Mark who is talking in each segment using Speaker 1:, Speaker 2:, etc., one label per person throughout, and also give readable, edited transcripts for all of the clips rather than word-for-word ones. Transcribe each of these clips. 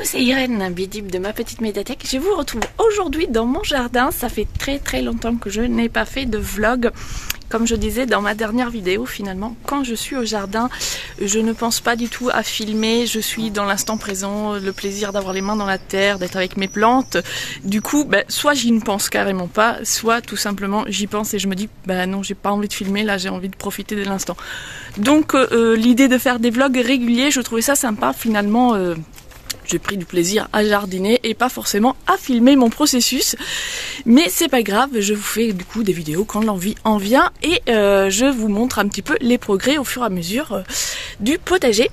Speaker 1: Coucou, c'est Irène, bidib de ma petite médiathèque. Je vous retrouve aujourd'hui dans mon jardin. Ça fait très longtemps que je n'ai pas fait de vlog. Comme je disais dans ma dernière vidéo, finalement, quand je suis au jardin, je ne pense pas du tout à filmer. Je suis dans l'instant présent, le plaisir d'avoir les mains dans la terre, d'être avec mes plantes. Du coup, soit j'y ne pense carrément pas, soit tout simplement j'y pense et je me dis, non, j'ai pas envie de filmer, là j'ai envie de profiter de l'instant. Donc l'idée de faire des vlogs réguliers, je trouvais ça sympa finalement. J'ai pris du plaisir à jardiner et pas forcément à filmer mon processus. Mais c'est pas grave, je vous fais du coup des vidéos quand l'envie en vient et je vous montre un petit peu les progrès au fur et à mesure du potager.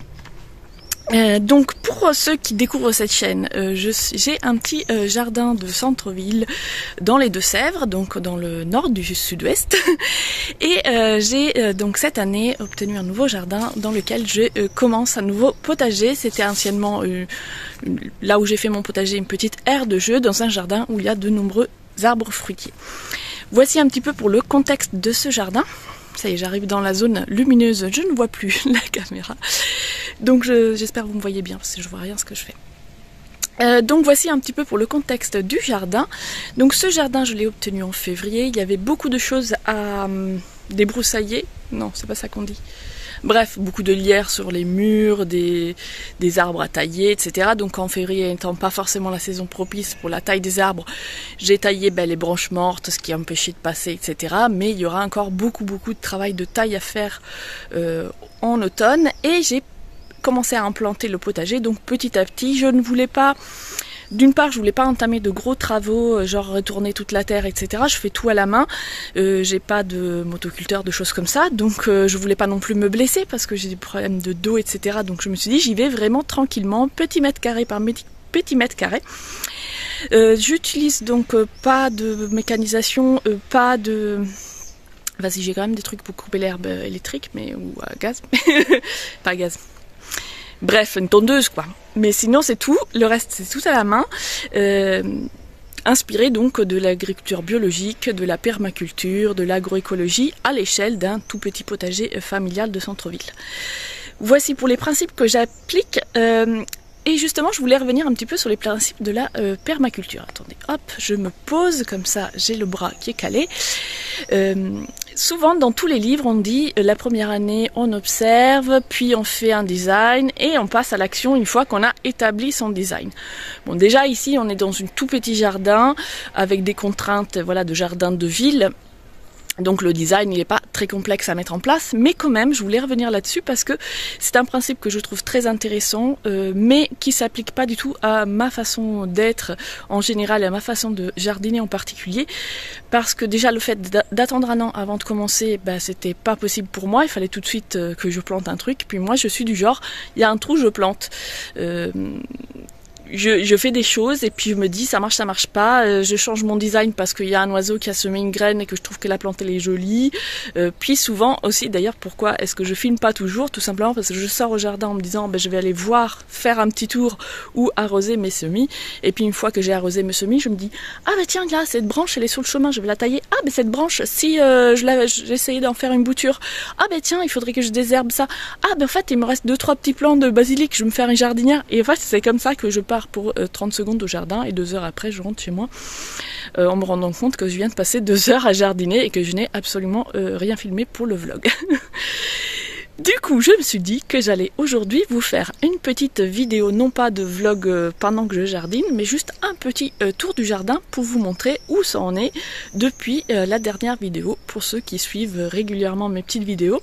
Speaker 1: Donc pour ceux qui découvrent cette chaîne, j'ai un petit jardin de centre-ville dans les Deux-Sèvres, donc dans le nord du sud-ouest. Et j'ai donc cette année obtenu un nouveau jardin dans lequel je commence un nouveau potager. C'était anciennement là où j'ai fait mon potager, une petite aire de jeu dans un jardin où il y a de nombreux arbres fruitiers. Voici un petit peu pour le contexte de ce jardin. Ça y est, j'arrive dans la zone lumineuse, je ne vois plus la caméra. Donc j'espère que vous me voyez bien parce que je vois rien ce que je fais. Donc voici un petit peu pour le contexte du jardin. Donc ce jardin, je l'ai obtenu en février. Il y avait beaucoup de choses à débroussailler. Non, c'est pas ça qu'on dit. Bref, beaucoup de lierre sur les murs, des arbres à tailler, etc. Donc en février, étant pas forcément la saison propice pour la taille des arbres, j'ai taillé les branches mortes, ce qui a empêché de passer, etc. Mais il y aura encore beaucoup de travail de taille à faire en automne. Et j'ai commencé à implanter le potager, donc petit à petit. Je ne voulais pas... D'une part, je voulais pas entamer de gros travaux, genre retourner toute la terre, etc. Je fais tout à la main. J'ai pas de motoculteur, de choses comme ça. Donc je voulais pas non plus me blesser parce que j'ai des problèmes de dos, etc. Donc je me suis dit, j'y vais vraiment tranquillement, petit mètre carré par petit mètre carré. J'utilise donc pas de mécanisation, pas de... Vas-y, j'ai quand même des trucs pour couper l'herbe électrique, mais ou à gaz. Pas à gaz. Bref, une tondeuse quoi. Mais sinon c'est tout, le reste c'est tout à la main. Inspiré donc de l'agriculture biologique, de la permaculture, de l'agroécologie à l'échelle d'un tout petit potager familial de centre-ville. Voici pour les principes que j'applique. Et justement, je voulais revenir un petit peu sur les principes de la permaculture. Attendez, hop, je me pose comme ça, j'ai le bras qui est calé. Souvent, dans tous les livres, on dit la première année, on observe, puis on fait un design et on passe à l'action une fois qu'on a établi son design. Bon, déjà ici, on est dans un tout petit jardin avec des contraintes, voilà, de jardin de ville. Donc le design, il n'est pas très complexe à mettre en place, mais quand même, je voulais revenir là-dessus parce que c'est un principe que je trouve très intéressant, mais qui s'applique pas du tout à ma façon d'être en général et à ma façon de jardiner en particulier. Parce que déjà, le fait d'attendre un an avant de commencer, c'était pas possible pour moi. Il fallait tout de suite que je plante un truc. Puis moi, je suis du genre, il y a un trou, je plante. Je fais des choses et puis je me dis ça marche pas, je change mon design parce qu'il y a un oiseau qui a semé une graine et que je trouve que la plante elle est jolie. Puis souvent aussi d'ailleurs, pourquoi est-ce que je filme pas toujours? Tout simplement parce que je sors au jardin en me disant je vais aller voir, faire un petit tour ou arroser mes semis, et puis une fois que j'ai arrosé mes semis, je me dis tiens là cette branche elle est sur le chemin, je vais la tailler. Cette branche si j'essayais d'en faire une bouture, tiens il faudrait que je désherbe ça. En fait il me reste 2-3 petits plants de basilic, je vais me faire une jardinière. Et en fait c'est comme ça que je pars pour 30 secondes au jardin et 2 heures après je rentre chez moi en me rendant compte que je viens de passer 2 heures à jardiner et que je n'ai absolument rien filmé pour le vlog. Du coup je me suis dit que j'allais aujourd'hui vous faire une petite vidéo, non pas de vlog pendant que je jardine, mais juste un petit tour du jardin pour vous montrer où ça en est depuis la dernière vidéo, pour ceux qui suivent régulièrement mes petites vidéos.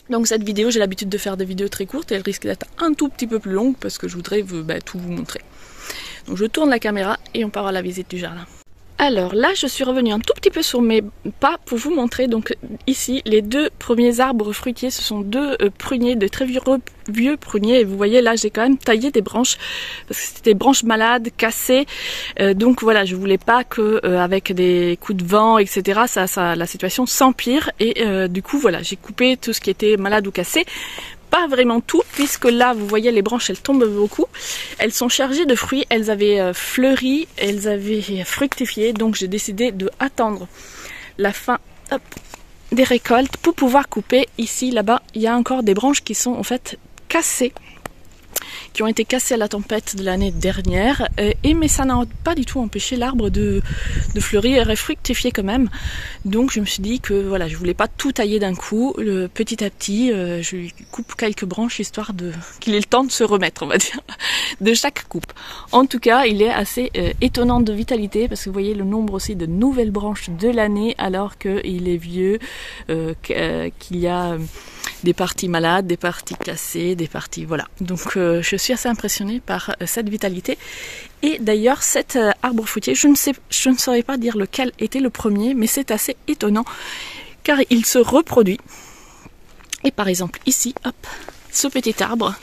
Speaker 1: Donc cette vidéo, j'ai l'habitude de faire des vidéos très courtes et elle risque d'être un tout petit peu plus longue parce que je voudrais tout vous montrer. Donc je tourne la caméra et on part à la visite du jardin. Alors là, je suis revenue un tout petit peu sur mes pas pour vous montrer. Donc ici, les 2 premiers arbres fruitiers, ce sont 2 pruniers, de très vieux pruniers. Et vous voyez là, j'ai quand même taillé des branches parce que c'était des branches malades, cassées. Donc voilà, je voulais pas que avec des coups de vent, etc., la situation s'empire. Et du coup, voilà, j'ai coupé tout ce qui était malade ou cassé. Pas vraiment tout, puisque là vous voyez les branches elles tombent beaucoup, elles sont chargées de fruits, elles avaient fleuri, elles avaient fructifié, donc j'ai décidé de attendre la fin des récoltes pour pouvoir couper. Ici là-bas il y a encore des branches qui sont en fait cassées qui ont été cassés à la tempête de l'année dernière, mais ça n'a pas du tout empêché l'arbre de fleurir et fructifier quand même. Donc je me suis dit que voilà, je voulais pas tout tailler d'un coup, petit à petit je lui coupe quelques branches histoire qu'il ait le temps de se remettre, on va dire, de chaque coupe. En tout cas, il est assez étonnant de vitalité, parce que vous voyez le nombre aussi de nouvelles branches de l'année, alors qu'il est vieux, qu'il y a des parties malades, des parties cassées, des parties... Voilà. Donc je suis assez impressionnée par cette vitalité. Et d'ailleurs, cet arbre fruitier, je ne saurais pas dire lequel était le premier, mais c'est assez étonnant, car il se reproduit. Et par exemple, ici, hop, ce petit arbre,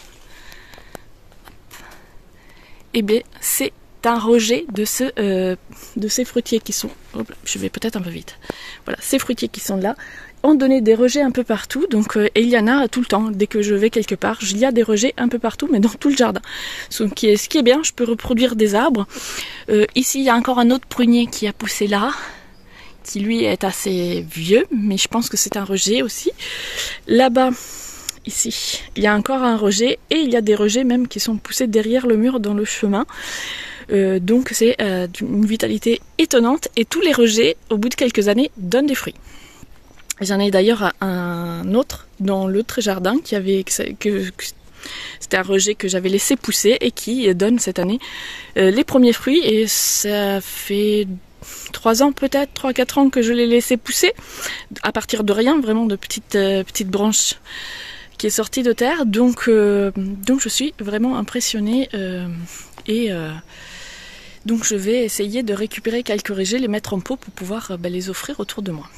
Speaker 1: eh bien, c'est un rejet de ces fruitiers qui sont... Hop, je vais peut-être un peu vite. Voilà, ces fruitiers qui sont là ont donné des rejets un peu partout, donc et il y en a tout le temps. Dès que je vais quelque part, il y a des rejets un peu partout, mais dans tout le jardin. Ce qui est bien, je peux reproduire des arbres. Ici, il y a encore un autre prunier qui a poussé là, qui lui est assez vieux, mais je pense que c'est un rejet aussi. Là-bas, ici, il y a encore un rejet, et il y a des rejets même qui sont poussés derrière le mur dans le chemin. Donc c'est une vitalité étonnante, et tous les rejets, au bout de quelques années, donnent des fruits. J'en ai d'ailleurs un autre dans l'autre jardin c'était un rejet que j'avais laissé pousser et qui donne cette année les premiers fruits, et ça fait 3 ans peut-être, 3-4 ans que je l'ai laissé pousser à partir de rien, vraiment de petites branches qui est sortie de terre. Donc je suis vraiment impressionnée donc je vais essayer de récupérer quelques rejets, les mettre en pot pour pouvoir les offrir autour de moi.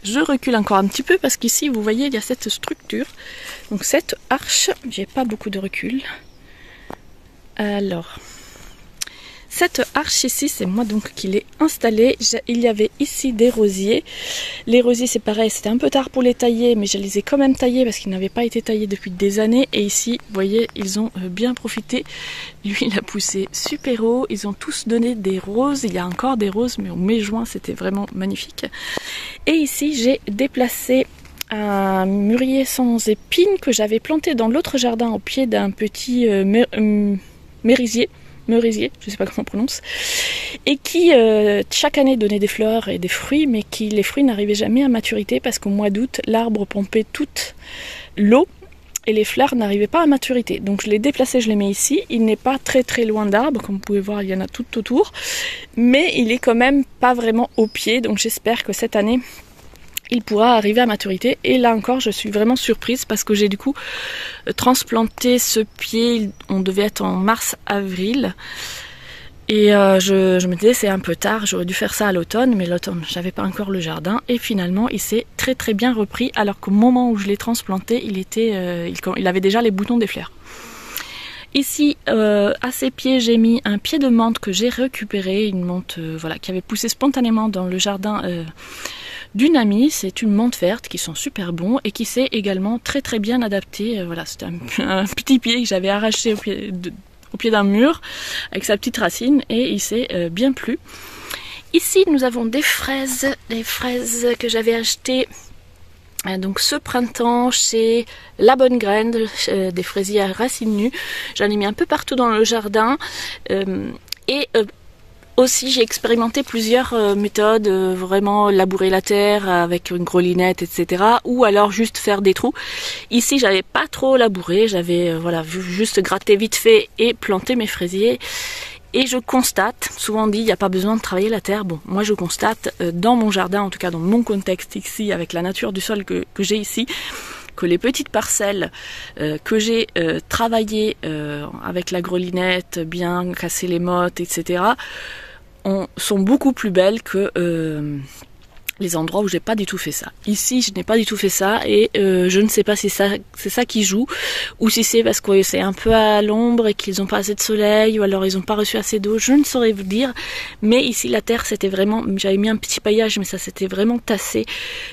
Speaker 1: Je recule encore un petit peu parce qu'ici, vous voyez, il y a cette structure. Donc cette arche, j'ai pas beaucoup de recul. Alors, cette arche ici, c'est moi donc qui l'ai installée. Il y avait ici des rosiers. Les rosiers, c'est pareil, c'était un peu tard pour les tailler, mais je les ai quand même taillés parce qu'ils n'avaient pas été taillés depuis des années. Et ici, vous voyez, ils ont bien profité. Lui, il a poussé super haut. Ils ont tous donné des roses. Il y a encore des roses, mais au mai-juin, c'était vraiment magnifique. Et ici, j'ai déplacé un mûrier sans épines que j'avais planté dans l'autre jardin au pied d'un petit merisier, je sais pas comment on prononce, et qui chaque année donnait des fleurs et des fruits, mais les fruits n'arrivaient jamais à maturité parce qu'au mois d'août, l'arbre pompait toute l'eau et les fleurs n'arrivaient pas à maturité. Donc je l'ai déplacé, je les mets ici. Il n'est pas très très loin d'arbre, comme vous pouvez voir, il y en a tout autour, mais il est quand même pas vraiment au pied, donc j'espère que cette année il pourra arriver à maturité. Et là encore, je suis vraiment surprise parce que j'ai du coup transplanté ce pied, on devait être en mars-avril. Et je me disais c'est un peu tard, j'aurais dû faire ça à l'automne, mais l'automne j'avais pas encore le jardin. Et finalement il s'est très très bien repris, alors qu'au moment où je l'ai transplanté, il avait déjà les boutons des fleurs. Ici, à ses pieds, j'ai mis un pied de menthe que j'ai récupéré, une menthe qui avait poussé spontanément dans le jardin d'une amie. C'est une menthe verte qui sont super bons et qui s'est également très très bien adapté. Voilà, c'était un petit pied que j'avais arraché au pied d'un mur avec sa petite racine, et il s'est bien plu. Ici, nous avons des fraises que j'avais achetées donc ce printemps chez La Bonne Graine, des fraisiers à racines nues. J'en ai mis un peu partout dans le jardin, aussi j'ai expérimenté plusieurs méthodes, vraiment labourer la terre avec une grelinette, etc. Ou alors juste faire des trous. Ici j'avais pas trop labouré, j'avais juste gratté vite fait et planté mes fraisiers. Et je constate, souvent on dit il n'y a pas besoin de travailler la terre. Bon, moi je constate dans mon jardin, en tout cas dans mon contexte ici, avec la nature du sol que j'ai ici, que les petites parcelles que j'ai travaillées avec la grelinette, bien casser les mottes, etc., sont beaucoup plus belles que les endroits où j'ai pas du tout fait ça. Ici, je n'ai pas du tout fait ça, et je ne sais pas si c'est ça qui joue, ou si c'est parce que c'est un peu à l'ombre et qu'ils n'ont pas assez de soleil, ou alors ils n'ont pas reçu assez d'eau, je ne saurais vous dire. Mais ici, la terre, c'était vraiment... J'avais mis un petit paillage, mais ça s'était vraiment tassé.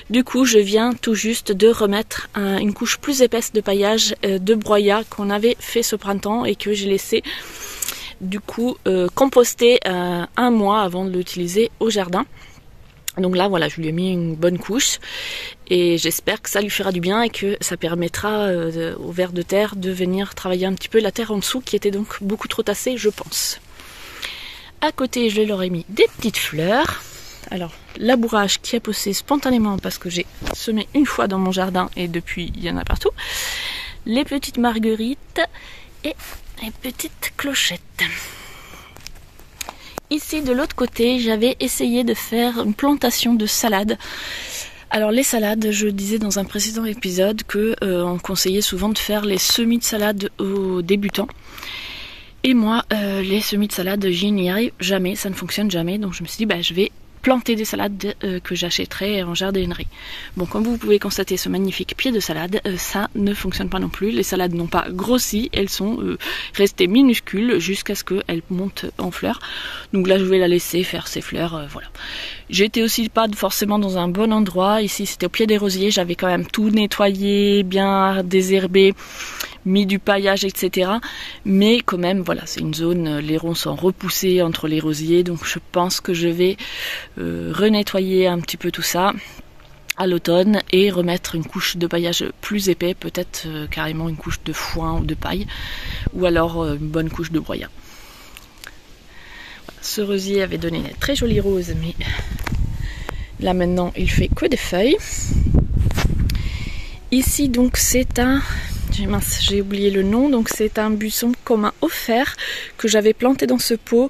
Speaker 1: Du coup, je viens tout juste de remettre une couche plus épaisse de paillage de broyat qu'on avait fait ce printemps et que j'ai laissé du coup composter un mois avant de l'utiliser au jardin. Donc là voilà, je lui ai mis une bonne couche et j'espère que ça lui fera du bien et que ça permettra au ver de terre de venir travailler un petit peu la terre en dessous qui était donc beaucoup trop tassée, je pense. À côté, je leur ai mis des petites fleurs. Alors, labourage qui a poussé spontanément parce que j'ai semé une fois dans mon jardin et depuis il y en a partout. Les petites marguerites et les petites clochettes. Ici de l'autre côté, j'avais essayé de faire une plantation de salades. Alors les salades, je disais dans un précédent épisode que on conseillait souvent de faire les semis de salade aux débutants. Et moi, les semis de salade, j'y n'y arrive jamais, ça ne fonctionne jamais. Donc je me suis dit, bah, je vais planter des salades que j'achèterai en jardinerie. Bon, comme vous pouvez constater ce magnifique pied de salade, ça ne fonctionne pas non plus. Les salades n'ont pas grossi, elles sont restées minuscules jusqu'à ce qu'elles montent en fleurs. Donc là, je vais la laisser faire ses fleurs, voilà. J'étais aussi pas forcément dans un bon endroit. Ici, c'était au pied des rosiers. J'avais quand même tout nettoyé, bien désherbé, mis du paillage, etc. Mais quand même, voilà, c'est une zone, les ronds sont repoussés entre les rosiers. Donc je pense que je vais renettoyer un petit peu tout ça à l'automne et remettre une couche de paillage plus épais, peut-être carrément une couche de foin ou de paille, ou alors une bonne couche de broyat. Voilà, ce rosier avait donné une très jolie rose, mais là maintenant il fait que des feuilles. Ici donc c'est un... Mince, j'ai oublié le nom, donc c'est un buisson qu'on m'a offert, que j'avais planté dans ce pot.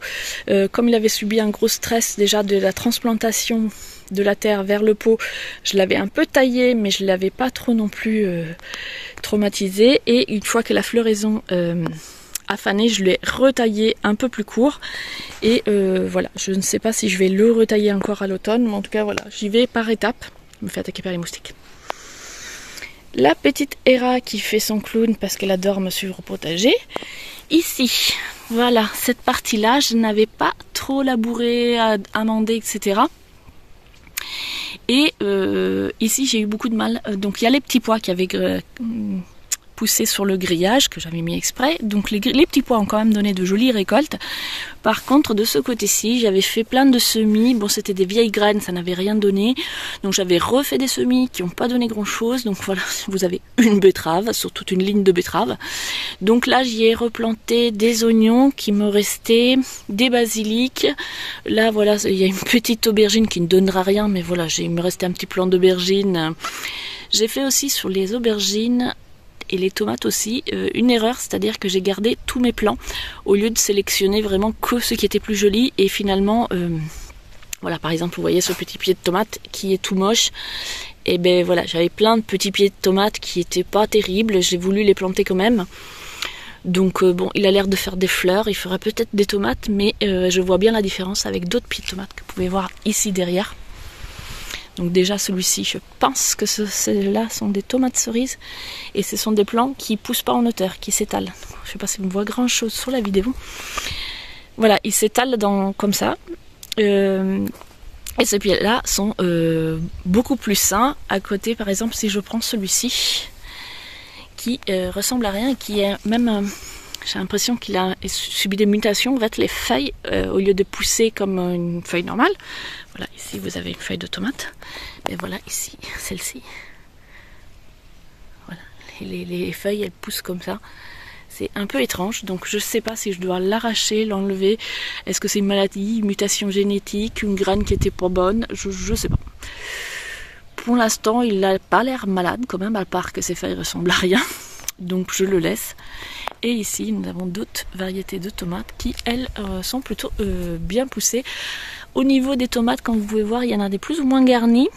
Speaker 1: Comme il avait subi un gros stress déjà de la transplantation de la terre vers le pot, je l'avais un peu taillé, mais je ne l'avais pas trop non plus traumatisé. Et une fois que la floraison a fané, je l'ai retaillé un peu plus court. Et voilà, je ne sais pas si je vais le retailler encore à l'automne, mais en tout cas voilà, j'y vais par étapes. Je me fais attaquer par les moustiques. La petite Hera qui fait son clown parce qu'elle adore me suivre au potager. Ici, voilà, cette partie-là, je n'avais pas trop labouré, amendé, etc. Et ici, j'ai eu beaucoup de mal. Donc, il y a les petits pois qui avaient poussé sur le grillage que j'avais mis exprès. Donc, les petits pois ont quand même donné de jolies récoltes. Par contre, de ce côté-ci, j'avais fait plein de semis. Bon, c'était des vieilles graines, ça n'avait rien donné. Donc, j'avais refait des semis qui n'ont pas donné grand-chose. Donc, voilà, vous avez une betterave sur toute une ligne de betteraves. Donc là, j'y ai replanté des oignons qui me restaient, des basiliques. Là, voilà, il y a une petite aubergine qui ne donnera rien, mais voilà, il me restait un petit plant d'aubergine. J'ai fait aussi sur les aubergines et les tomates aussi, une erreur, c'est-à-dire que j'ai gardé tous mes plants au lieu de sélectionner vraiment que ce qui était plus joli et finalement, voilà, par exemple, vous voyez ce petit pied de tomate qui est tout moche, et ben voilà, j'avais plein de petits pieds de tomates qui étaient pas terribles, j'ai voulu les planter quand même. Donc bon, il a l'air de faire des fleurs, il fera peut-être des tomates, mais je vois bien la différence avec d'autres pieds de tomates que vous pouvez voir ici derrière. Donc déjà celui-ci, je pense que ceux-là sont des tomates cerises et ce sont des plants qui poussent pas en hauteur, qui s'étalent. Je sais pas si on voit grand chose sur la vidéo. Voilà, ils s'étalent comme ça. Et ces pieds-là sont beaucoup plus sains. À côté, par exemple, si je prends celui-ci, qui ressemble à rien et qui est même... j'ai l'impression qu'il a subi des mutations. En fait, les feuilles, au lieu de pousser comme une feuille normale, voilà, ici vous avez une feuille de tomate, et voilà, ici, celle-ci. Voilà, les feuilles, elles poussent comme ça. C'est un peu étrange, donc je ne sais pas si je dois l'arracher, l'enlever. Est-ce que c'est une maladie, une mutation génétique, une graine qui était pas bonne? Je sais pas. Pour l'instant, il n'a pas l'air malade quand même, à part que ses feuilles ressemblent à rien. Donc je le laisse. Et ici, nous avons d'autres variétés de tomates qui, elles, sont plutôt bien poussées. Au niveau des tomates, comme vous pouvez voir, il y en a des plus ou moins garnies.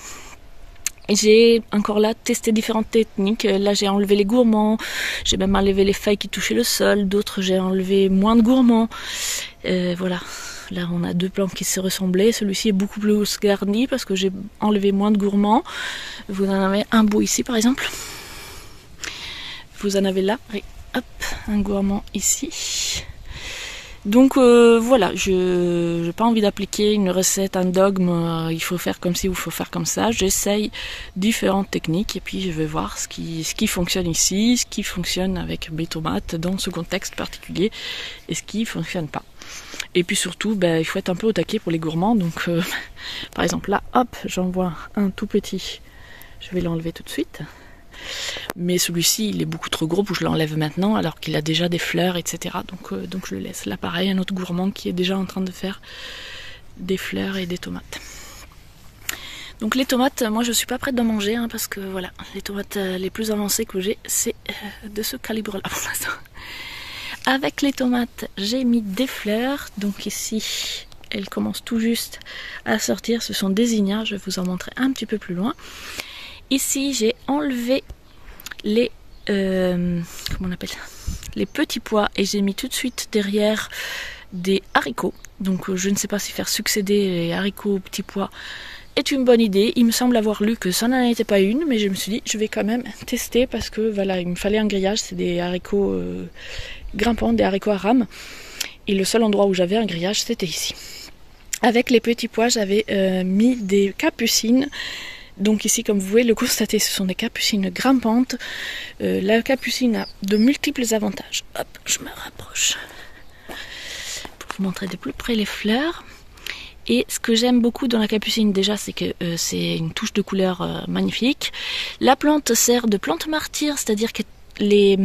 Speaker 1: J'ai encore là testé différentes techniques. Là, j'ai enlevé les gourmands. J'ai même enlevé les feuilles qui touchaient le sol. D'autres, j'ai enlevé moins de gourmands. Voilà. Là, on a deux plants qui se ressemblaient. Celui-ci est beaucoup plus garni parce que j'ai enlevé moins de gourmands. Vous en avez un beau ici, par exemple. Vous en avez là. Et hop, un gourmand ici. Donc voilà, je n'ai pas envie d'appliquer une recette, un dogme, il faut faire comme ci ou il faut faire comme ça. J'essaye différentes techniques et puis je vais voir ce qui fonctionne ici, ce qui fonctionne avec mes tomates dans ce contexte particulier et ce qui ne fonctionne pas. Et puis surtout, il faut être un peu au taquet pour les gourmands. Donc par exemple là, hop, j'en vois un tout petit. Je vais l'enlever tout de suite. Mais celui-ci, il est beaucoup trop gros pour que je l'enlève maintenant, alors qu'il a déjà des fleurs, etc. Donc je le laisse. Là pareil, un autre gourmand qui est déjà en train de faire des fleurs et des tomates. Donc les tomates, moi je suis pas prête d'en manger, hein, parce que voilà, les tomates les plus avancées que j'ai, c'est de ce calibre-là pour l'instant. Avec les tomates, j'ai mis des fleurs. Donc ici, elles commencent tout juste à sortir. Ce sont des zinnias, je vais vous en montrer un petit peu plus loin. Ici, j'ai enlevé les comment on appelle ça, les petits pois, et j'ai mis tout de suite derrière des haricots. Donc je ne sais pas si faire succéder les haricots aux petits pois est une bonne idée. Il me semble avoir lu que ça n'en était pas une, mais je me suis dit je vais quand même tester, parce que voilà, il me fallait un grillage. C'est des haricots grimpants, des haricots à rames, et le seul endroit où j'avais un grillage, c'était ici. Avec les petits pois, j'avais mis des capucines. Donc ici, comme vous pouvez le constater, ce sont des capucines grimpantes. La capucine a de multiples avantages. Hop, je me rapproche pour vous montrer de plus près les fleurs. Et ce que j'aime beaucoup dans la capucine, déjà, c'est que c'est une touche de couleur magnifique. La plante sert de plante martyre, c'est-à-dire que les,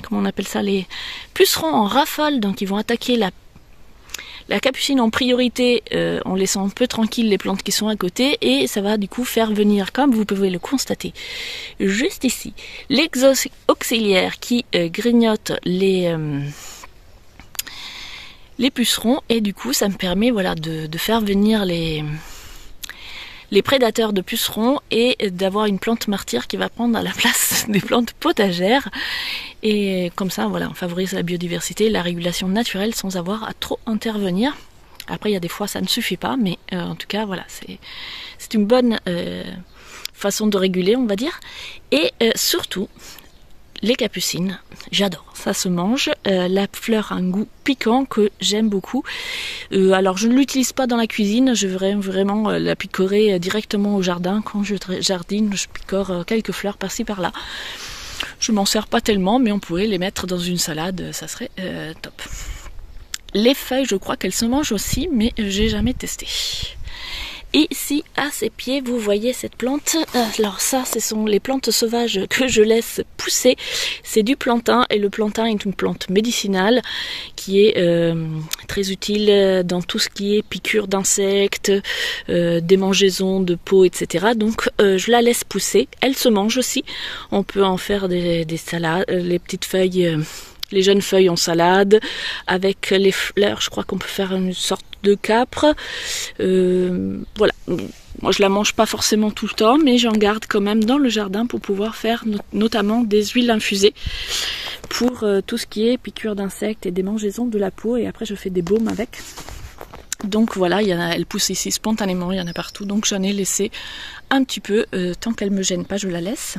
Speaker 1: comment on appelle ça, les pucerons en rafale, donc ils vont attaquer la capucine en priorité, en laissant un peu tranquille les plantes qui sont à côté, et ça va du coup faire venir, comme vous pouvez le constater juste ici, l'exos auxiliaire qui grignote les pucerons, et du coup ça me permet, voilà, de faire venir les prédateurs de pucerons et d'avoir une plante martyre qui va prendre à la place des plantes potagères. Et comme ça, voilà, on favorise la biodiversité, la régulation naturelle sans avoir à trop intervenir. Après, il y a des fois, ça ne suffit pas, mais en tout cas, voilà, c'est une bonne façon de réguler, on va dire. Et surtout, les capucines, j'adore, ça se mange. La fleur a un goût piquant que j'aime beaucoup. Alors je ne l'utilise pas dans la cuisine, je vais vraiment la picorer directement au jardin. Quand je jardine, je picore quelques fleurs par-ci par-là. Je m'en sers pas tellement, mais on pourrait les mettre dans une salade, ça serait top. Les feuilles, je crois qu'elles se mangent aussi, mais j'ai jamais testé. Ici, à ses pieds, vous voyez cette plante. Alors ça, ce sont les plantes sauvages que je laisse pousser. C'est du plantain, et le plantain est une plante médicinale qui est très utile dans tout ce qui est piqûres d'insectes, démangeaisons de peau, etc. Donc je la laisse pousser. Elle se mange aussi. On peut en faire des salades, les petites feuilles... les jeunes feuilles en salade, avec les fleurs, je crois qu'on peut faire une sorte de capre. Voilà, moi je la mange pas forcément tout le temps, mais j'en garde quand même dans le jardin pour pouvoir faire notamment des huiles infusées pour tout ce qui est piqûres d'insectes et démangeaisons de la peau, et après je fais des baumes avec. Donc voilà, elle pousse ici spontanément, il y en a partout, donc j'en ai laissé un petit peu, tant qu'elle ne me gêne pas, je la laisse.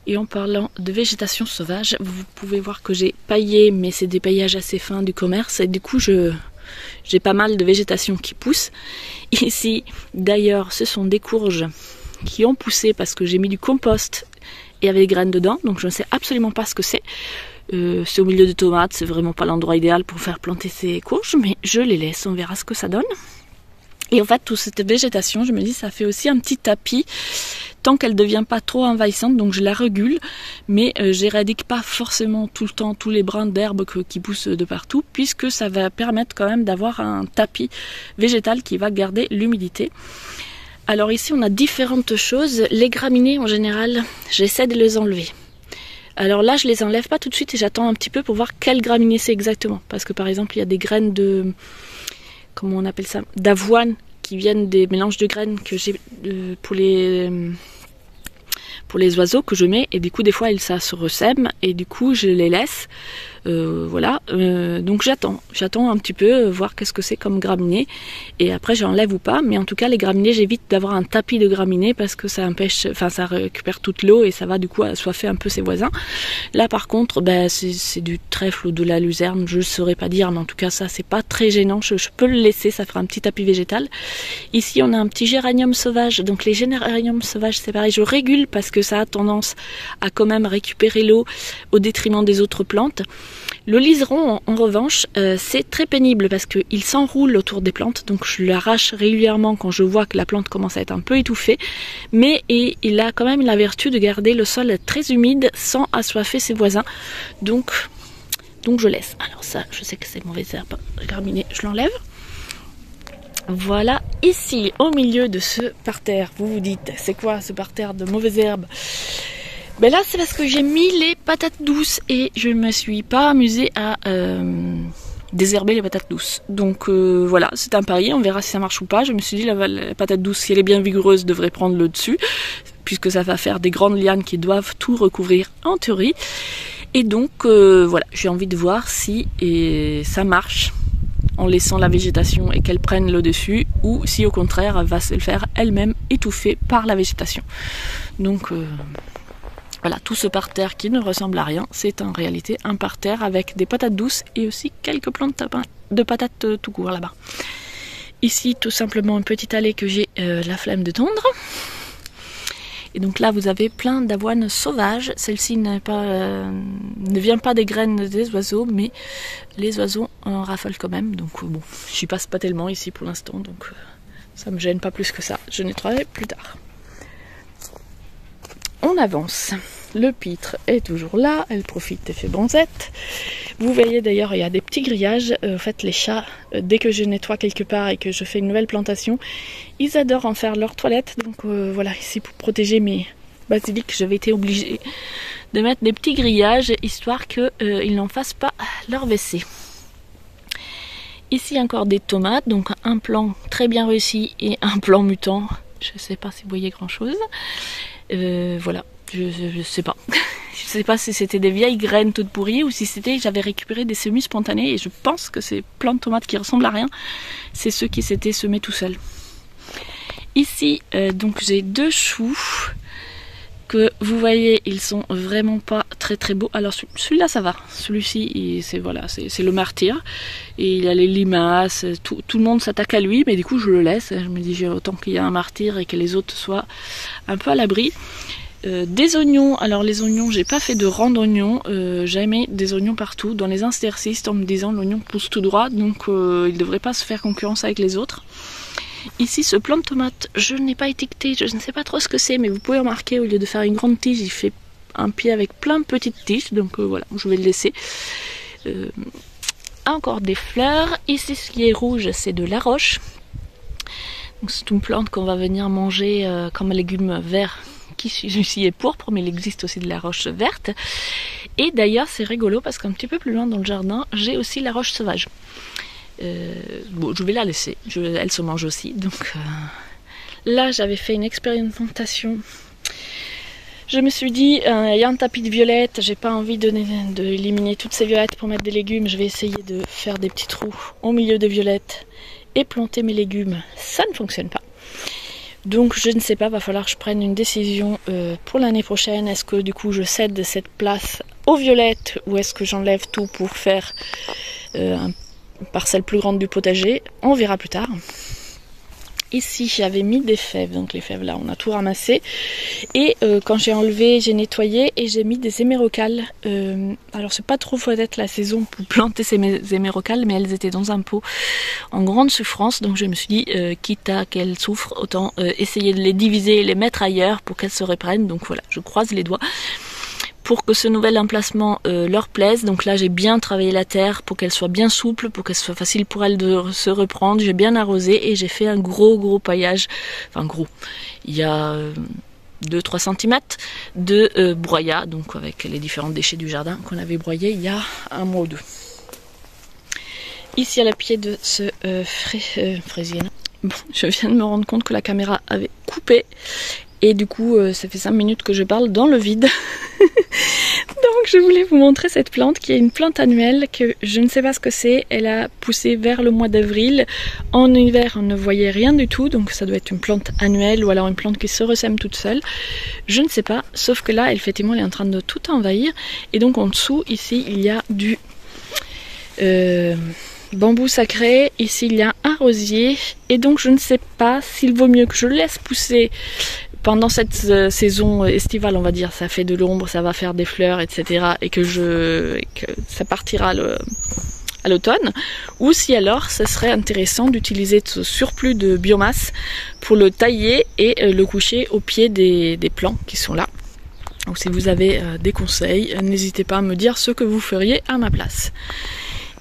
Speaker 1: Et en parlant de végétation sauvage, vous pouvez voir que j'ai paillé, mais c'est des paillages assez fins du commerce, et du coup j'ai pas mal de végétation qui pousse. Ici, d'ailleurs, ce sont des courges qui ont poussé parce que j'ai mis du compost et il y avait des graines dedans, donc je ne sais absolument pas ce que c'est. C'est au milieu de tomates, c'est vraiment pas l'endroit idéal pour faire planter ces courges, mais je les laisse, on verra ce que ça donne. Et en fait, toute cette végétation, je me dis, ça fait aussi un petit tapis, tant qu'elle ne devient pas trop envahissante, donc je la régule, mais j'éradique pas forcément tout le temps tous les brins d'herbe qui poussent de partout, puisque ça va permettre quand même d'avoir un tapis végétal qui va garder l'humidité. Alors ici, on a différentes choses. Les graminées, en général, j'essaie de les enlever. Alors là, je les enlève pas tout de suite et j'attends un petit peu pour voir quelle graminée c'est exactement. Parce que par exemple, il y a des graines de... comment on appelle ça, d'avoine, qui viennent des mélanges de graines que j'ai pour les oiseaux que je mets, et du coup des fois ça se ressème et du coup je les laisse. Voilà, donc j'attends un petit peu, voir qu'est-ce que c'est comme graminées, et après j'enlève ou pas, mais en tout cas les graminées, j'évite d'avoir un tapis de graminées parce que ça empêche, enfin ça récupère toute l'eau et ça va du coup assoiffer un peu ses voisins. Là par contre, c'est du trèfle ou de la luzerne, je ne saurais pas dire, mais en tout cas ça c'est pas très gênant, je peux le laisser, ça fera un petit tapis végétal. Ici on a un petit géranium sauvage, donc les géraniums sauvages c'est pareil, je régule parce que ça a tendance à quand même récupérer l'eau au détriment des autres plantes. Le liseron, en revanche, c'est très pénible parce qu'il s'enroule autour des plantes, donc je l'arrache régulièrement quand je vois que la plante commence à être un peu étouffée, mais il a quand même la vertu de garder le sol très humide sans assoiffer ses voisins, donc je laisse. Alors ça, je sais que c'est mauvaise herbe graminée, je l'enlève. Voilà, ici, au milieu de ce parterre, vous vous dites, c'est quoi ce parterre de mauvaises herbes? Ben là, c'est parce que j'ai mis les patates douces et je ne me suis pas amusée à désherber les patates douces. Donc voilà, c'est un pari, on verra si ça marche ou pas. Je me suis dit, la patate douce, si elle est bien vigoureuse, devrait prendre le dessus, puisque ça va faire des grandes lianes qui doivent tout recouvrir en théorie. Et donc voilà, j'ai envie de voir si ça marche en laissant la végétation et qu'elle prenne le dessus, ou si au contraire, elle va se le faire elle-même étouffer par la végétation. Donc voilà, tout ce parterre qui ne ressemble à rien, c'est en réalité un parterre avec des patates douces et aussi quelques plantes de patates tout court là-bas. Ici, tout simplement une petite allée que j'ai la flemme de tondre. Et donc là, vous avez plein d'avoine sauvage. Celle-ci ne vient pas des graines des oiseaux, mais les oiseaux en raffolent quand même. Donc bon, j'y passe pas tellement ici pour l'instant, donc ça me gêne pas plus que ça. Je nettoierai plus tard. On avance. Le pitre est toujours là, elle profite des fées bronzettes. Vous voyez d'ailleurs, il y a des petits grillages. En fait, les chats, dès que je nettoie quelque part et que je fais une nouvelle plantation, ils adorent en faire leur toilette. Donc voilà, ici pour protéger mes basiliques, j'avais été obligée de mettre des petits grillages, histoire qu'ils n'en fassent pas leur WC. Ici encore des tomates, donc un plan très bien réussi et un plan mutant. Je ne sais pas si vous voyez grand chose. Voilà, je sais pas. Je sais pas si c'était des vieilles graines toutes pourries ou si j'avais récupéré des semis spontanés, et je pense que ces plants de tomates qui ressemblent à rien, c'est ceux qui s'étaient semés tout seuls. Ici, donc j'ai deux choux que vous voyez, ils sont vraiment pas très très beaux. Alors celui-là ça va, celui-ci c'est voilà, c'est le martyr, et il y a les limaces, tout le monde s'attaque à lui, mais du coup je le laisse. Je me dis, autant qu'il y a un martyr et que les autres soient un peu à l'abri. Des oignons, alors les oignons, j'ai pas fait de rang d'oignons, j'ai mis des oignons partout, dans les interstices, en me disant l'oignon pousse tout droit, donc il devrait pas se faire concurrence avec les autres. Ici, ce plant de tomate, je n'ai pas étiqueté, je ne sais pas trop ce que c'est, mais vous pouvez remarquer, au lieu de faire une grande tige, il fait un pied avec plein de petites tiges, donc voilà, je vais le laisser. Encore des fleurs. Ici, ce qui est rouge, c'est de la roche. C'est une plante qu'on va venir manger comme légume vert, qui ici est pourpre, mais il existe aussi de la roche verte. Et d'ailleurs, c'est rigolo parce qu'un petit peu plus loin dans le jardin, j'ai aussi la roche sauvage. Bon, je vais la laisser, elle se mange aussi. Donc là, j'avais fait une expérimentation. Je me suis dit, il y a un tapis de violettes, j'ai pas envie d'éliminer toutes ces violettes pour mettre des légumes. Je vais essayer de faire des petits trous au milieu des violettes et planter mes légumes. Ça ne fonctionne pas. Donc je ne sais pas, va falloir que je prenne une décision pour l'année prochaine. Est-ce que du coup je cède cette place aux violettes, ou est-ce que j'enlève tout pour faire une parcelle plus grande du potager? On verra plus tard. Ici j'avais mis des fèves, donc les fèves là on a tout ramassé, et quand j'ai enlevé, j'ai nettoyé et j'ai mis des hémérocalles. Alors c'est pas trop peut-être la saison pour planter ces hémérocalles, mais elles étaient dans un pot en grande souffrance, donc je me suis dit quitte à qu'elles souffrent, autant essayer de les diviser et les mettre ailleurs pour qu'elles se reprennent. Donc voilà, je croise les doigts pour que ce nouvel emplacement leur plaise. Donc là j'ai bien travaillé la terre pour qu'elle soit bien souple, pour qu'elle soit facile pour elle de se reprendre. J'ai bien arrosé et j'ai fait un gros paillage, enfin gros, il y a 2-3 cm de broyat, donc avec les différents déchets du jardin qu'on avait broyés il y a un mois ou deux. Ici à la pied de ce fraisier, bon, je viens de me rendre compte que la caméra avait coupé. Et du coup, ça fait 5 minutes que je parle dans le vide. Donc je voulais vous montrer cette plante qui est une plante annuelle que je ne sais pas ce que c'est. Elle a poussé vers le mois d'avril. En hiver, on ne voyait rien du tout. Donc ça doit être une plante annuelle ou alors une plante qui se ressème toute seule. Je ne sais pas. Sauf que là, effectivement, elle est en train de tout envahir. Et donc en dessous, ici, il y a du bambou sacré. Ici, il y a un rosier. Et donc je ne sais pas s'il vaut mieux que je laisse pousser pendant cette saison estivale, on va dire, ça fait de l'ombre, ça va faire des fleurs, etc. et que ça partira à l'automne, ou si alors ce serait intéressant d'utiliser ce surplus de biomasse pour le tailler et le coucher au pied des plants qui sont là. Donc si vous avez des conseils, n'hésitez pas à me dire ce que vous feriez à ma place.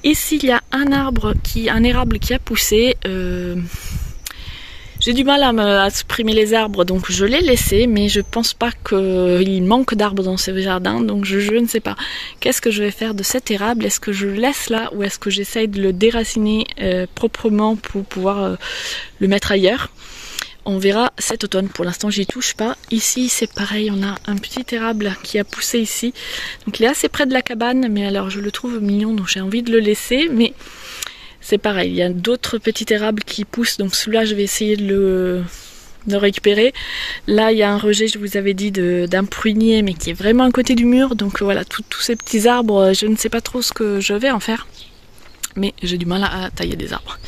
Speaker 1: Ici il y a un érable qui a poussé. J'ai du mal à supprimer les arbres, donc je l'ai laissé, mais je pense pas qu'il manque d'arbres dans ce jardin, donc je ne sais pas. Qu'est-ce que je vais faire de cet érable? Est-ce que je le laisse là ou est-ce que j'essaye de le déraciner proprement pour pouvoir le mettre ailleurs? On verra cet automne. Pour l'instant, j'y touche pas. Ici, c'est pareil, on a un petit érable qui a poussé ici. Donc il est assez près de la cabane, mais alors je le trouve mignon, donc j'ai envie de le laisser, mais c'est pareil, il y a d'autres petits érables qui poussent, donc celui-là je vais essayer de le récupérer. Là il y a un rejet, je vous avais dit, d'un prunier, mais qui est vraiment à côté du mur, donc voilà, tous ces petits arbres, je ne sais pas trop ce que je vais en faire, mais j'ai du mal à tailler des arbres.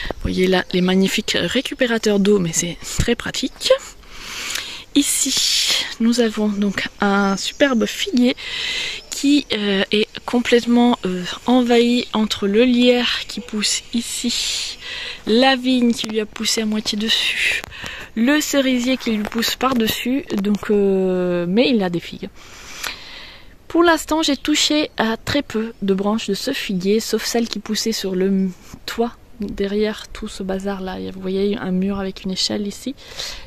Speaker 1: Vous voyez là les magnifiques récupérateurs d'eau, mais c'est très pratique. Ici nous avons donc un superbe figuier qui est complètement envahi entre le lierre qui pousse ici, la vigne qui lui a poussé à moitié dessus, le cerisier qui lui pousse par-dessus, donc mais il a des figues. Pour l'instant, j'ai touché à très peu de branches de ce figuier, sauf celles qui poussaient sur le toit. Derrière tout ce bazar là, vous voyez un mur avec une échelle ici.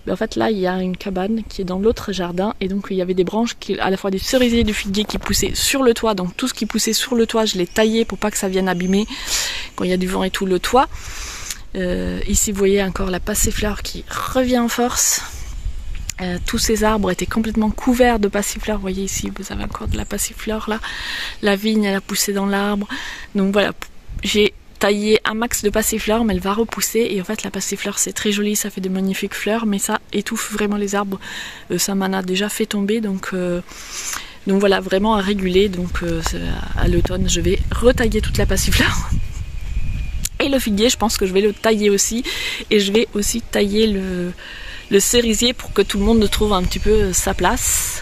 Speaker 1: Mais en fait là il y a une cabane qui est dans l'autre jardin et donc il y avait des branches à la fois des cerisiers et du figuier qui poussaient sur le toit. Donc tout ce qui poussait sur le toit, je l'ai taillé pour pas que ça vienne abîmer quand il y a du vent et tout le toit. Ici vous voyez encore la passifleur qui revient en force. Tous ces arbres étaient complètement couverts de passifleurs. Vous voyez ici, vous avez encore de la passifleur là. La vigne elle a poussé dans l'arbre. Donc voilà, j'ai tailler un max de passifleurs, mais elle va repousser et en fait la passifleur c'est très joli, ça fait de magnifiques fleurs, mais ça étouffe vraiment les arbres, ça m'en a déjà fait tomber, donc voilà, vraiment à réguler. Donc à l'automne je vais retailler toute la passifleur et le figuier je pense que je vais le tailler aussi, et je vais aussi tailler le cerisier pour que tout le monde trouve un petit peu sa place.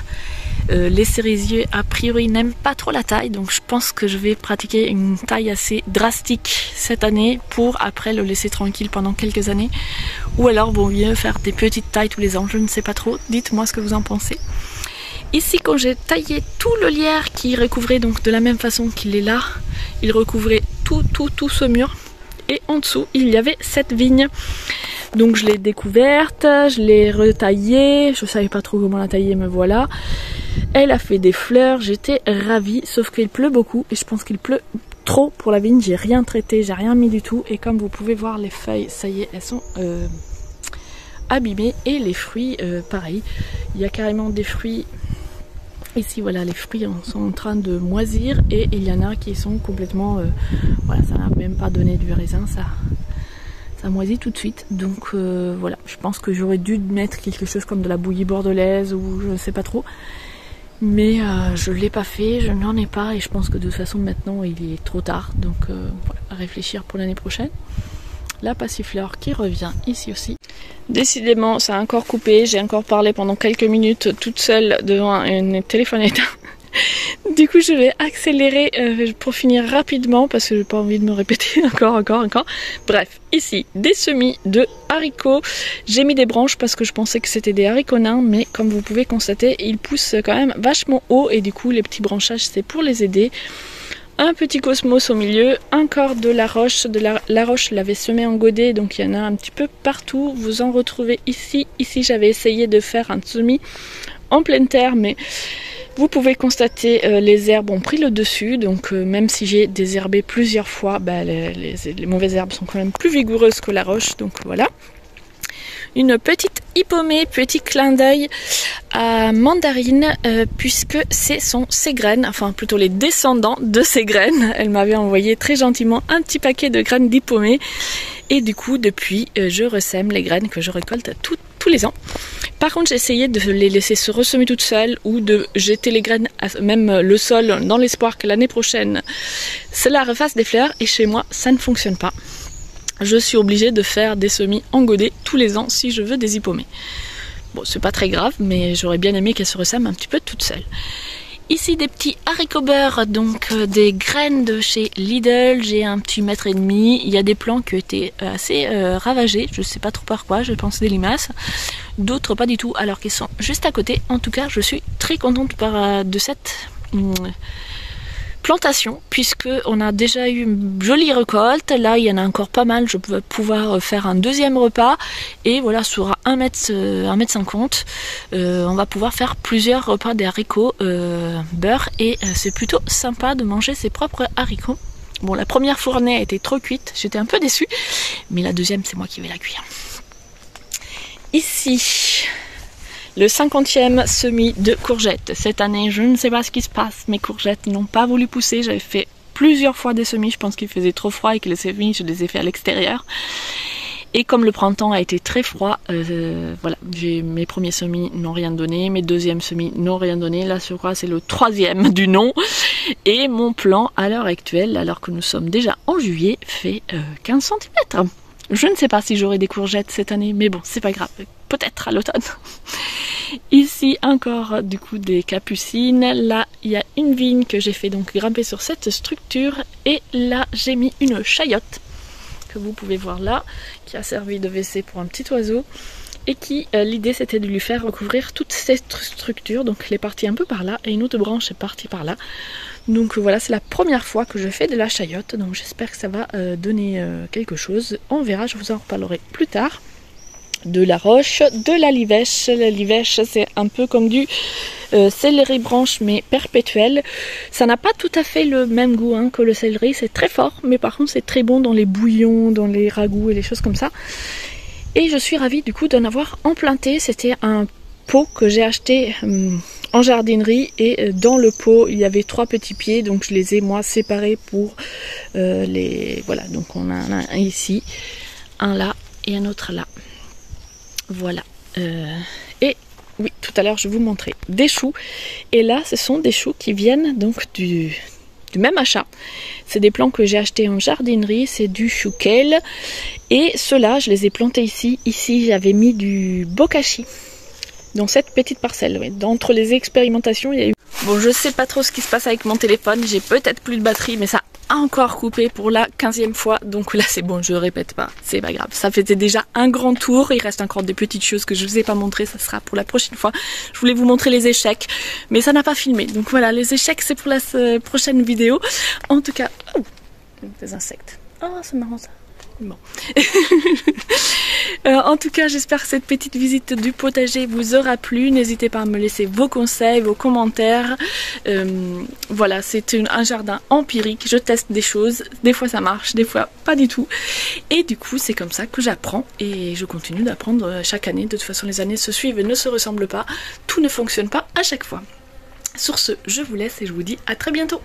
Speaker 1: Les cerisiers a priori n'aiment pas trop la taille, donc je pense que je vais pratiquer une taille assez drastique cette année pour après le laisser tranquille pendant quelques années, ou alors vaut mieux faire des petites tailles tous les ans, je ne sais pas trop, dites-moi ce que vous en pensez. Ici quand j'ai taillé tout le lierre qui recouvrait, donc de la même façon qu'il est là, il recouvrait tout ce mur, et en dessous il y avait cette vigne. Donc je l'ai découverte, je l'ai retaillée, je savais pas trop comment la tailler, me voilà. Elle a fait des fleurs, j'étais ravie, sauf qu'il pleut beaucoup et je pense qu'il pleut trop pour la vigne. J'ai rien traité, j'ai rien mis du tout, et comme vous pouvez voir les feuilles, ça y est, elles sont abîmées, et les fruits pareil, il y a carrément des fruits ici, voilà, les fruits sont en train de moisir et il y en a qui sont complètement voilà, ça n'a même pas donné du raisin, ça moisit tout de suite. Donc voilà, je pense que j'aurais dû mettre quelque chose comme de la bouillie bordelaise ou je ne sais pas trop, mais je ne l'ai pas fait, je n'en ai pas, et je pense que de toute façon maintenant il est trop tard, donc voilà, à réfléchir pour l'année prochaine. La passifleur qui revient ici aussi. Décidément ça a encore coupé, j'ai encore parlé pendant quelques minutes toute seule devant un téléphone éteint. Du coup je vais accélérer pour finir rapidement parce que j'ai pas envie de me répéter encore. Bref, ici des semis de haricots. J'ai mis des branches parce que je pensais que c'était des haricots nains, mais comme vous pouvez constater ils poussent quand même vachement haut, et du coup les petits branchages c'est pour les aider. Un petit cosmos au milieu, encore de la roche. La roche je l'avais semé en godet, donc il y en a un petit peu partout. Vous en retrouvez ici. Ici j'avais essayé de faire un semis en pleine terre, mais vous pouvez constater les herbes ont pris le dessus, donc même si j'ai désherbé plusieurs fois, bah, les mauvaises herbes sont quand même plus vigoureuses que la roche, donc voilà. Une petite hippomée, petit clin d'œil à Mandarine, puisque ce sont ses graines, enfin plutôt les descendants de ses graines. Elle m'avait envoyé très gentiment un petit paquet de graines d'hippomée, et du coup depuis je ressème les graines que je récolte tous les ans. Par contre j'ai essayé de les laisser se ressemer toutes seules ou de jeter les graines à même le sol dans l'espoir que l'année prochaine cela refasse des fleurs, et chez moi ça ne fonctionne pas. Je suis obligée de faire des semis en godet tous les ans si je veux des hippomées. Bon, c'est pas très grave, mais j'aurais bien aimé qu'elle se ressème un petit peu toute seule. Ici des petits haricots beurre, donc des graines de chez Lidl, j'ai un petit 1,5 m. Il y a des plants qui ont été assez ravagés, je sais pas trop par quoi, je pense des limaces. D'autres pas du tout, alors qu'ils sont juste à côté. En tout cas, je suis très contente de cette plantation, puisque on a déjà eu une jolie récolte. Là il y en a encore pas mal, je vais pouvoir faire un deuxième repas, et voilà, sur 1,50 m, on va pouvoir faire plusieurs repas des haricots beurre, et c'est plutôt sympa de manger ses propres haricots. Bon, la première fournée a été trop cuite, j'étais un peu déçue, mais la deuxième c'est moi qui vais la cuire. Ici le 50e semis de courgettes. Cette année, je ne sais pas ce qui se passe, mes courgettes n'ont pas voulu pousser. J'avais fait plusieurs fois des semis, je pense qu'il faisait trop froid et que les semis, je les ai fait à l'extérieur. Et comme le printemps a été très froid, voilà, mes premiers semis n'ont rien donné, mes deuxièmes semis n'ont rien donné. Là, je crois c'est le 3e du nom. Et mon plan à l'heure actuelle, alors que nous sommes déjà en juillet, fait 15 cm. Je ne sais pas si j'aurai des courgettes cette année, mais bon, c'est pas grave, peut-être à l'automne. Ici encore du coup des capucines. Là il y a une vigne que j'ai fait donc grimper sur cette structure, et là j'ai mis une chayotte que vous pouvez voir là, qui a servi de WC pour un petit oiseau, et qui l'idée c'était de lui faire recouvrir toute cette structure. Donc elle est partie un peu par là et une autre branche est partie par là. Donc voilà, c'est la première fois que je fais de la chayotte, donc j'espère que ça va donner quelque chose. On verra, je vous en reparlerai plus tard. De la roche, de la livèche. La livèche c'est un peu comme du céleri branche mais perpétuel. Ça n'a pas tout à fait le même goût que le céleri, c'est très fort, mais par contre c'est très bon dans les bouillons, dans les ragoûts et les choses comme ça. Et je suis ravie du coup d'en avoir emplanté. C'était un pot que j'ai acheté en jardinerie, et dans le pot il y avait 3 petits pieds, donc je les ai moi séparés pour les... Voilà, donc on a un ici, un là et un autre là. Voilà, et oui, tout à l'heure je vous montrais des choux, et là ce sont des choux qui viennent donc du même achat. C'est des plants que j'ai achetés en jardinerie, c'est du chou kale, et ceux-là je les ai plantés ici. Ici j'avais mis du bokashi dans cette petite parcelle. Oui. Entre les expérimentations il y a eu... Bon, je sais pas trop ce qui se passe avec mon téléphone, j'ai peut-être plus de batterie, mais ça a encore coupé pour la 15e fois, donc là c'est bon, je répète pas, c'est pas grave. Ça faisait déjà un grand tour, il reste encore des petites choses que je vous ai pas montrées, ça sera pour la prochaine fois. Je voulais vous montrer les échecs, mais ça n'a pas filmé, donc voilà, les échecs c'est pour la prochaine vidéo. En tout cas, oh, des insectes, oh c'est marrant ça. Bon. En tout cas, j'espère que cette petite visite du potager vous aura plu. N'hésitez pas à me laisser vos conseils, vos commentaires. Voilà, c'est un jardin empirique. Je teste des choses. Des fois ça marche, des fois pas du tout. Et du coup, c'est comme ça que j'apprends. Et je continue d'apprendre chaque année. De toute façon, les années se suivent et ne se ressemblent pas. Tout ne fonctionne pas à chaque fois. Sur ce, je vous laisse et je vous dis à très bientôt.